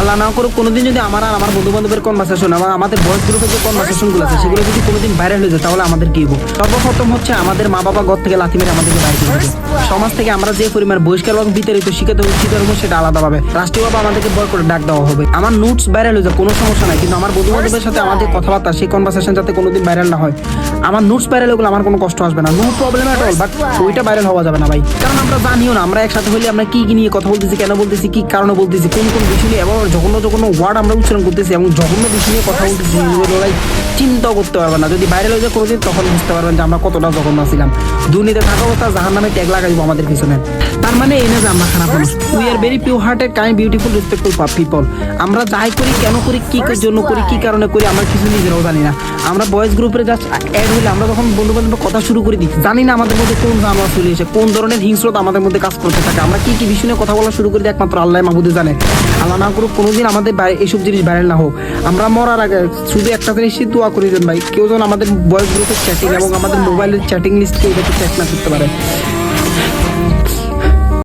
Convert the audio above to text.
আল্লাহ না করুক কোনোদিন যদি আমার আর আমার বন্ধু বান্ধবের কনভারসেশন এবং আমাদের বয়স গ্রুপের যে কনভারসেশনগুলো আছে সেগুলো যদি কোনোদিন ভাইরাল হয়ে যায় তাহলে আমাদের কি হবো? সর্বপ্রথম হচ্ছে আমাদের মা বাবা ঘর থেকে লাথি মেরে আমাদেরকে বাইরে করে দেবে। সমাজ থেকে আমরা যে পরিমাণ বহিষ্কার এবং বিতাড়িত শিক্ষিত হবো সেটা আলাদাভাবে রাষ্ট্রীয়ভাবে আমাদেরকে বয় করে ডাক দেওয়া হবে। আমার নোটস ভাইরাল হয়ে যায় কোনো সমস্যা নাই, কিন্তু আমার বন্ধু বান্ধবের সাথে আমাদের কথাবার্তা সেই কনভারসেশন যাতে কোনোদিন ভাইরাল না হয়। আমার নোটস ভাইরাল হলে আমার কোনো কষ্ট আসবে না, no problem at all, but ওইটা ভাইরাল হওয়া যাবে না ভাই। কারণ আমরা জানিও না আমরা একসাথে হলে আমরা কি নিয়ে কথা বলতেছি, কেন বলতেছি, কি কারণে বলতেছি, কোন কোন বিষয় নিয়ে এবং জঘন্য জঘন্য ওয়ার্ড আমরা উচ্চারণ করতেছি এবং জঘন্য বিষয় নিয়ে কথা বলতেছি, ভাই চিন্তাও করতে পারবেন না। যদি ভাইরাল হয়ে যায় কোনোদিন তখন বুঝতে পারবেন যে আমরা কতটা জঘন্য ছিলাম। দুর্নীতি থাকা অবস্থা জাহান্নামে ট্যাগ লাগাইবো আমাদের পিছনে। তার মানে এই না যে আমরা খারাপ মানুষ। We are very pure hearted, kind, beautiful, respectful people. আমরা যাই করি, কেন করি, কি জন্য করি, কি কারণে করি, আমরা কিছু নিজেরাও জানি না। আমরা বয়েজ গ্রুপে জাস্ট অ্যাড হইলে আমরা যখন বন্ধু বান্ধবের কথা শুরু করে দিই, জানি না আমাদের মধ্যে কোন জামা চলে এসে কোন ধরনের হিংস্রতা আমাদের মধ্যে কাজ করতে থাকে। আমরা কি কি বিষয় নিয়ে কথা বলা শুরু করে দিই একমাত্র আল্লাহ মাহবুদে জানে। আল্লাহ না করুক কোনোদিন আমাদের এইসব জিনিস ভাইরাল না হোক। আমরা মরার আগে শুধু একটা জিনিস দোয়া করি দেন ভাই, কেউ যেন আমাদের বয়েজ গ্রুপের চ্যাটিং এবং আমাদের মোবাইলের চ্যাটিং লিস্টকে এটাকে চেক না করতে পারে।